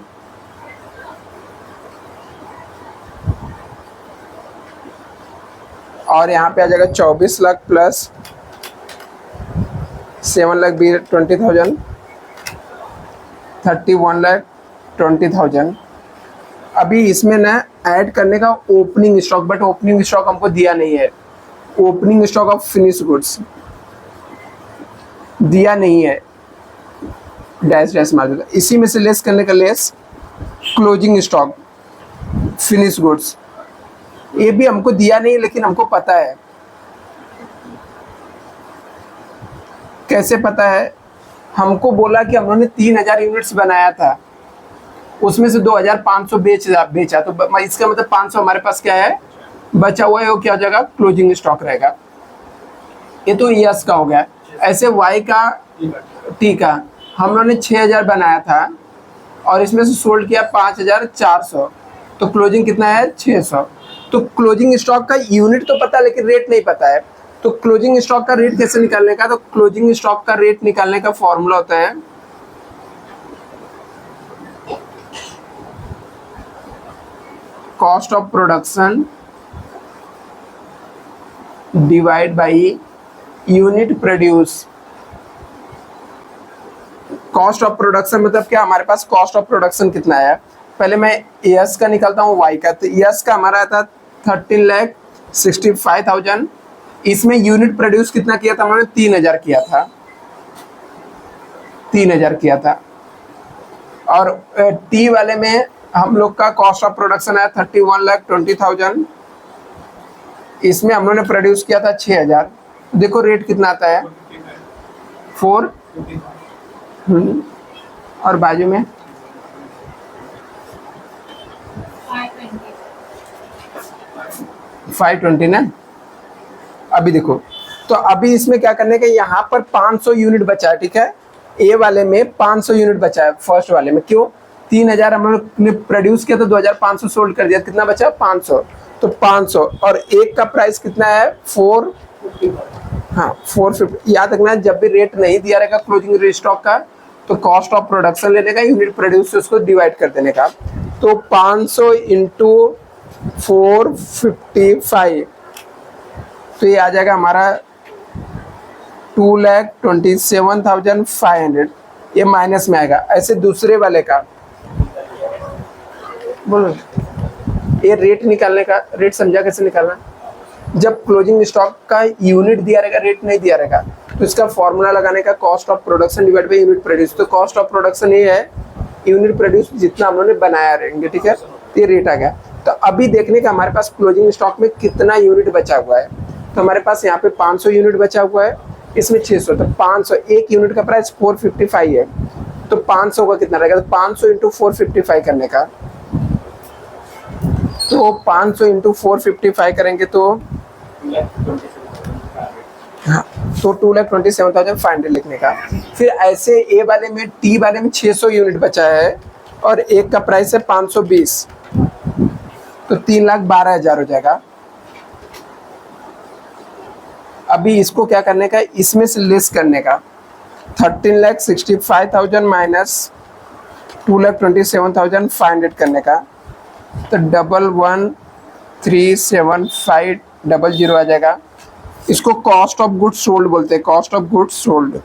और यहाँ पे आ जाएगा 24 लाख प्लस 7 लाख 20,000, 31,20,000। अभी इसमें ना ऐड करने का opening stock, but opening stock हमको दिया नहीं है। Opening stock of finish goods दिया नहीं है, डैश डैश मार देगा। इसी में से लेस करने का less closing stock finish goods, ये भी हमको दिया नहीं लेकिन हमको पता है। कैसे पता है? हमको बोला कि हमने 3,000 यूनिट्स बनाया था, उसमें से 2,500 बेचा, तो इसका मतलब 500 हमारे पास क्या है, बचा हुआ है। वो क्या हो जाएगा, क्लोजिंग स्टॉक रहेगा। ये तो यस का हो गया। ऐसे वाई का, टी का, हम लोगों ने 6,000 बनाया था और इसमें से सोल्ड किया 5,400, तो क्लोजिंग कितना है, 600। तो क्लोजिंग स्टॉक का यूनिट तो पता है लेकिन रेट नहीं पता है। तो क्लोजिंग स्टॉक का रेट कैसे निकालने का? तो क्लोजिंग स्टॉक का रेट निकालने का फॉर्मूला होता है cost of production divide by unit produce. Cost of production मतलब क्या, हमारे पास कॉस्ट ऑफ प्रोडक्शन कितना है। पहले मैं यस का निकालता हूँ, वाई का। तो यस का हमारा था 13,65,000। इसमें यूनिट प्रोड्यूस कितना किया था हमने, 3,000 किया था, 3,000 किया था। और टी वाले में हम लोग का कॉस्ट ऑफ प्रोडक्शन है 31,20,000। इसमें हम लोगों ने प्रोड्यूस किया था 6,000। देखो रेट कितना आता है, 4। और बाजू में 520 ना। अभी देखो, तो अभी इसमें क्या करने का, यहाँ पर 500 यूनिट बचा है, ठीक है। ए वाले में 500 यूनिट बचा है, फर्स्ट वाले में। क्यों? 3,000 हम लोग ने प्रोड्यूस किया तो 2,500 सोल्ड कर दिया, कितना बचा, 500। तो 500 और एक का प्राइस कितना है, 4, हाँ 450। याद रखना, जब भी रेट नहीं दिया रहेगा क्लोजिंग स्टॉक का, तो कॉस्ट ऑफ प्रोडक्शन लेने का, यूनिट प्रोड्यूस से उसको डिवाइड कर देने का। तो 500 इंटू 455, तो ये आ जाएगा हमारा 2,27,500। ये माइनस में आएगा। ऐसे दूसरे वाले का बोलो, ये रेट निकालने का, रेट समझा कैसे निकालना। जब क्लोजिंग स्टॉक का यूनिट दिया रहेगा, रेट नहीं दिया रहेगा, तो इसका फॉर्मूला लगाने का cost of production divide by unit produce. तो कॉस्ट ऑफ प्रोडक्शन ये है, यूनिट प्रोड्यूस जितना हम लोगों ने बनाया रहेंगे, ठीक है। ये रेट आ गया। तो अभी देखने का हमारे पास क्लोजिंग स्टॉक में कितना यूनिट बचा हुआ है। तो हमारे पास यहाँ पे 500 यूनिट बचा हुआ है, इसमें 600। तो 500, एक यूनिट का प्राइस 455 है, तो 500 का कितना रहेगा, तो 500 इंटू 455 करने का। तो 500 इंटू 455 करेंगे तो हाँ, तो 2,27,500 लिखने का। फिर ऐसे ए वाले में, टी वाले में 600 यूनिट बचा है और एक का प्राइस है 520, तो 3,12,000 हो जाएगा। अभी इसको क्या करने का, इसमें से लेस करने का, 13,65,000 माइनस 2,27,500 करने का। तो 11,375,000 आ जाएगा। इसको कॉस्ट ऑफ गुड्स सोल्ड बोलते हैं, कॉस्ट ऑफ गुड्स सोल्ड।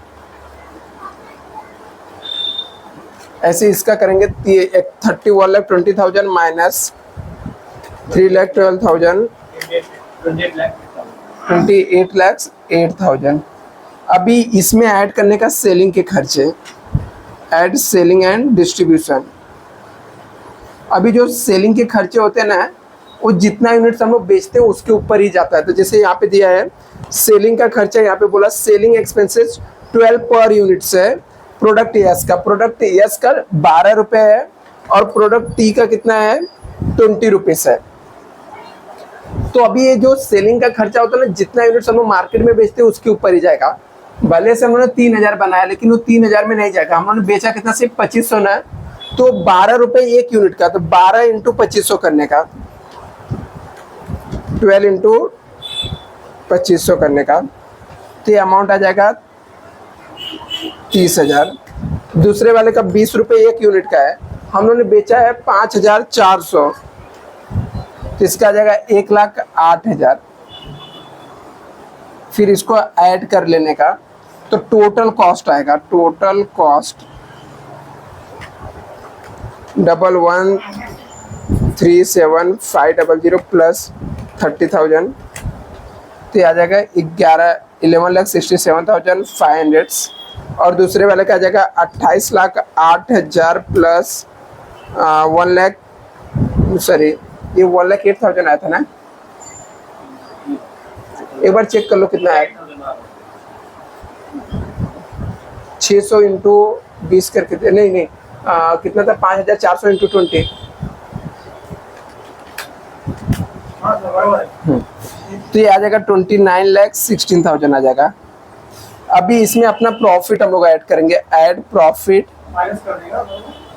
ऐसे इसका करेंगे 31,20,000 माइनस 3,12,000, 28,08,000। अभी इसमें ऐड करने का सेलिंग के खर्चे, ऐड सेलिंग एंड डिस्ट्रीब्यूशन। अभी जो सेलिंग के खर्चे होते हैं ना, वो जितना यूनिट्स हम लोग बेचते हैं उसके ऊपर ही जाता है। तो जैसे यहाँ पे दिया है सेलिंग का खर्चा, यहाँ पे बोला सेलिंग एक्सपेंसेस 12 पर यूनिट्स है। प्रोडक्ट यस का, प्रोडक्ट यस का 12 रुपये है और प्रोडक्ट टी का कितना है, 20 रुपीज़ है। तो अभी ये जो सेलिंग का खर्चा होता है ना, जितना यूनिट्स हम लोग मार्केट में बेचते हैं उसके ऊपर ही जाएगा। भले से हम लोगों ने 3,000 बनाया, लेकिन वो 3,000 में नहीं जाएगा। हम लोगों ने बेचा कितना, सिर्फ 2500 ना, तो 12 रुपये एक यूनिट का। तो 12 इंटू 2500 करने का, 12 इंटू 2500 करने का, तो ये अमाउंट आ जाएगा 30,000। दूसरे वाले का 20 रुपये 1 यूनिट का है, हम लोगों ने बेचा है 5,400, तो इसका आ जाएगा 1,08,000। फिर इसको ऐड कर लेने का तो टोटल कॉस्ट आएगा, टोटल कॉस्ट 11,37,500 प्लस 30,000, तो आ जाएगा 11,67,500। और दूसरे वाले का आ जाएगा 28,08,000 प्लस 1 लाख, सॉरी ये 1,08,000 आया था ना, एक बार चेक कर लो कितना है। 600 इंटू 20 करके, नहीं कितना था, 5,400 इंटू 20। हाँ सर बराबर है। तो ये आ जाएगा 29,16,000 आ जाएगा। अभी इसमें अपना प्रॉफिट हम लोग ऐड करेंगे, ऐड प्रॉफिट, माइनस कर देगा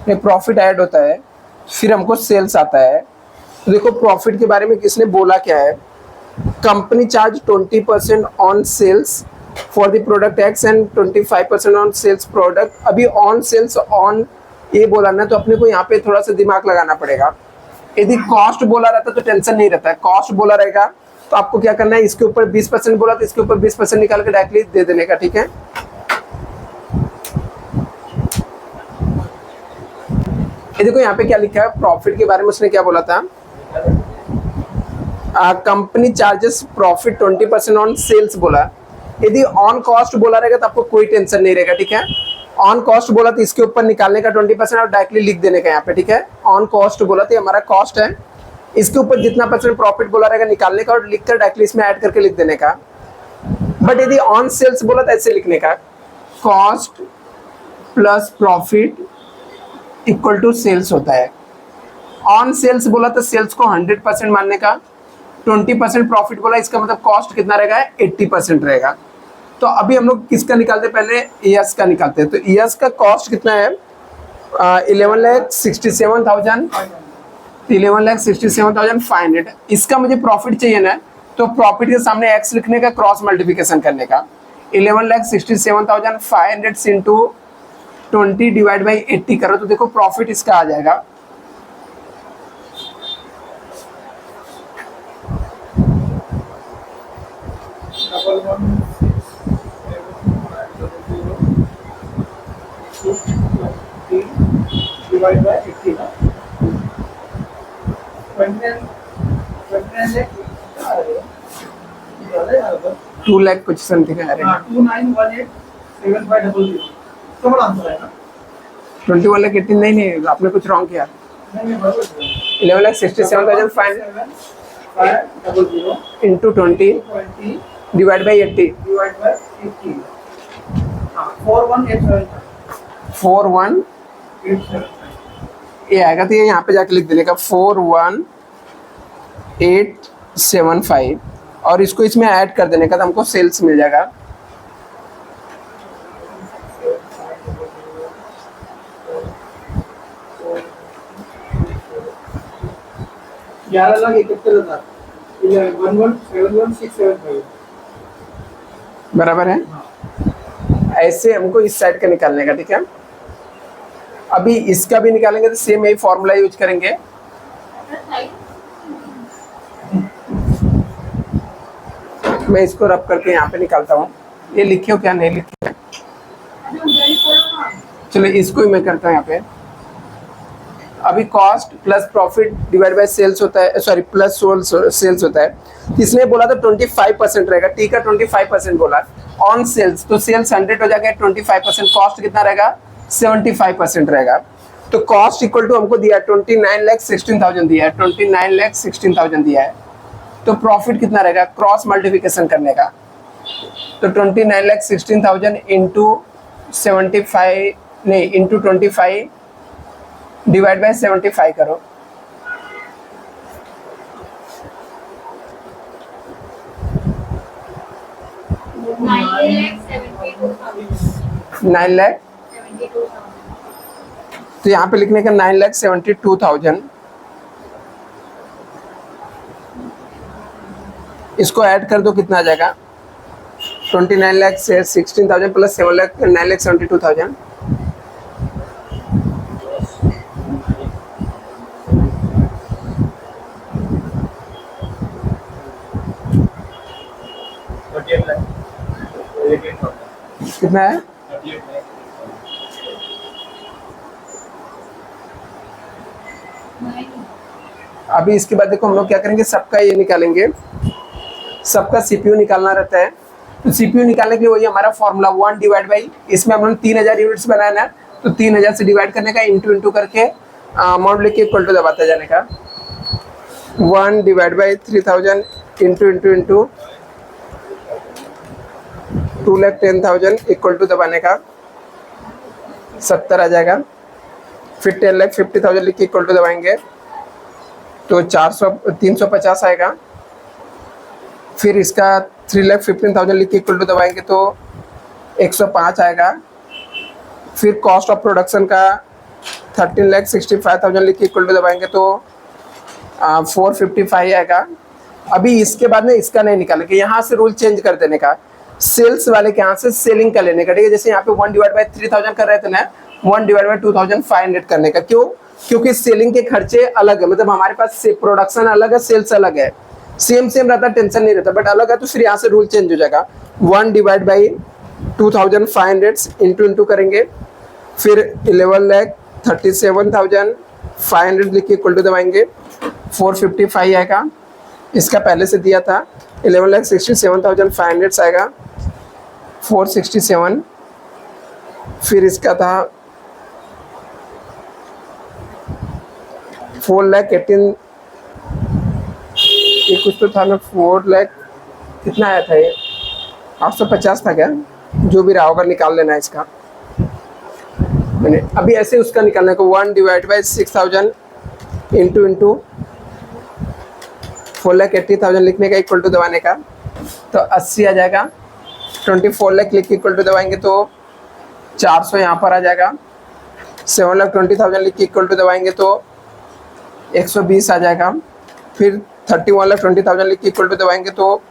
नहीं प्रॉफिट ऐड होता है, फिर हमको सेल्स आता है। तो देखो प्रॉफिट के बारे में किसने बोला क्या है, company charge 20% on sales for the product x and 25% on sales product. अभी ऑन सेल्स ऑन ये बोला ना, तो अपने को यहाँ पे थोड़ा सा दिमाग लगाना पड़ेगा। यदि कॉस्ट बोला रहता तो टेंशन नहीं रहता है, कॉस्ट बोला रहेगा तो आपको क्या करना है, इसके ऊपर 20% बोला तो इसके ऊपर 20% निकाल के डायरेक्टली दे देने का, ठीक है। ये देखो यहाँ पे क्या लिखा है, प्रॉफिट के बारे में उसने क्या बोला था, company charges profit 20% on sales बोला। यदि ऑन कॉस्ट बोला रहेगा तो आपको कोई टेंशन नहीं रहेगा, ठीक है। ऑन कॉस्ट बोला तो इसके ऊपर निकालने का 20% और डायरेक्टली लिख देने का यहाँ पे, ठीक है। ऑन कॉस्ट बोला तो हमारा कॉस्ट है, इसके ऊपर जितना % प्रॉफिट बोला रहेगा निकालने का और लिखकर डायरेक्टली इसमें ऐड करके लिख देने का। बट यदि ऑन सेल्स बोला तो ऐसे लिखने का, cost plus profit equal to sales होता है। ऑन सेल्स बोला तो सेल्स को 100% मानने का, 20% प्रॉफिट बोला इसका मतलब कॉस्ट कितना रहेगा, 80% रहेगा। तो अभी हम लोग किसका निकालते हैं, पहले ईयर्स का निकालते हैं। तो ईयर्स का कॉस्ट कितना है, 11,67,000, 11,67,500। इसका मुझे प्रॉफिट चाहिए ना, तो प्रॉफिट के सामने एक्स लिखने का, क्रॉस मल्टीप्लिकेशन करने का। 11,67,500 इंटू 20 डिवाइड बाई 80 करो तो देखो प्रॉफिट इसका आ जाएगा डिवाइड बाय 80 ना 29 2 लाख कुछ समथिंग आ रहा है, 29187500 तो बड़ा आंसर है ना 21 लाख 18, नहीं आपने कुछ रॉन्ग किया। 11,67,500 इंटू 20 डिवाइड बाई 80, 41 ये आएगा, तो ये यहाँ पे जाके लिख देने का 41,875 और इसको इसमें ऐड कर देने का, तो हमको सेल्स मिल जाएगा 11,71,675 बराबर है। ऐसे हमको इस साइड का निकालने का, ठीक है। अभी इसका भी निकालेंगे तो सेम यही फॉर्मूला यूज करेंगे। मैं इसको रब करके यहाँ पे निकालता हूँ, ये लिखे हो क्या, नहीं लिखे, चलो इसको ही मैं करता हूँ यहाँ पे। अभी cost plus profit divide by sales होता है, सॉरी प्लस सेल्स होता है। इसने बोला तो 25% रहेगा, ठीक है 25% बोला ऑन सेल्स, तो सेल्स 100 हो जाएगा, 25% कॉस्ट कितना रहेगा 75% रहेगा। तो कॉस्ट इक्वल टू हमको दिया है 29,16,000 दिया है, 29,16,000 दिया है। तो प्रॉफिट कितना रहेगा, क्रॉस मल्टीप्लिकेशन करने का, तो 29,16,000 इंटू 75 नहीं इंटू 25 डिवाइड बाय 75 करो, नाइन लाख, तो यहाँ पे लिखने का 9,72,000। इसको ऐड कर दो कितना आ जाएगा 29 लाख से 16,000 प्लस 7 लाख 9,72,000 कितना है? अभी इसके बाद देखो हम लोग क्या करेंगे, सबका ये निकालेंगे, सबका सीपीयू निकालना रहता है। तो सीपीयू निकालने के लिए वही हमारा फॉर्मूला 1 डिवाइड बाई, इसमें हम लोग 3000 यूनिट्स बनाना है, तो 3000 से डिवाइड करने का, इंटू करके अमाउंट लेके इक्वल टू दबाते जाने का। 1 divide by 3000 into 2,10,000 equal to दबाने का 70 आ जाएगा। फिर 10,50,000 लिख के इक्वल टू दबाएंगे तो 350 आएगा। फिर इसका 3,15,000 लिख के इक्वल टू दबाएंगे तो 105 आएगा। फिर कॉस्ट ऑफ प्रोडक्शन का 13,65,000 लिख के इक्वल टू दबाएंगे तो 455 आएगा। अभी इसके बाद में इसका नहीं निकालेंगे, यहाँ से रूल चेंज कर देने का, सेल्स वाले के यहाँ से सेलिंग का लेने का, ठीक है। जैसे यहाँ पे 1 डिवाइड बाई 3,000 कर रहे थे ना, 1 डिवाइड बाई 2,500 करने का। क्यों? क्योंकि सेलिंग के खर्चे अलग है, मतलब हमारे पास प्रोडक्शन अलग है, सेल्स अलग है, सेम रहता, टेंशन नहीं रहता, बट अलग है तो फिर यहाँ से रूल चेंज हो जाएगा। 1 डिवाइड बाई 2,500 इंटू करेंगे, फिर 11,37,500 लिख के इक्वल टू दबाएंगे 455 आएगा। इसका पहले से दिया था 11,67,500 आएगा 467। फिर इसका था 4,18,000, ये कुछ तो था ना, 4 लाख कितना आया था ये, 850 था क्या, जो भी रहा होगा निकाल लेना है इसका मैंने। अभी ऐसे उसका निकालने को 1 डिवाइड बाई 6,000 इंटू 4,80,000 लिखने का इक्वल टू दबाने का तो 80 आ जाएगा। 24 लाख लिख के इक्वल टू दबाएंगे तो 400 यहाँ पर आ जाएगा। 7,20,000 लिख के इक्वल टू दबाएंगे तो 120 आ जाएगा। फिर 31,20,000 लिख के इक्वल टू दबाएंगे तो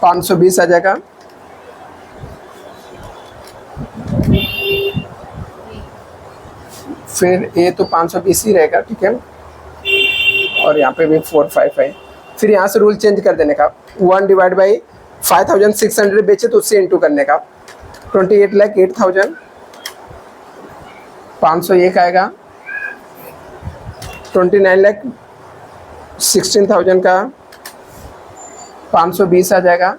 520 आ जाएगा। फिर ये तो 520 ही रहेगा, ठीक है, और यहाँ पे भी 455। फिर यहाँ से रूल चेंज कर देने का, 1 डिवाइड बाई 5,600 बेचे तो उससे इंटू करने का 28,08,000 501 आएगा। 29,16,000 का 520 आ जाएगा।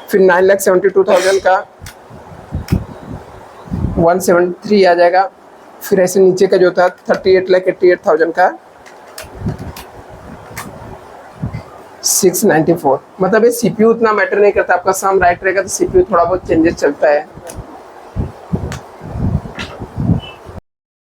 फिर 9,72,000 का 173 आ जाएगा। फिर ऐसे नीचे का जो था 38,88,000 का 694। मतलब ये सीपीयू उतना मैटर नहीं करता, आपका सम राइट रहेगा तो सीपीयू थोड़ा बहुत चेंजेस चलता है।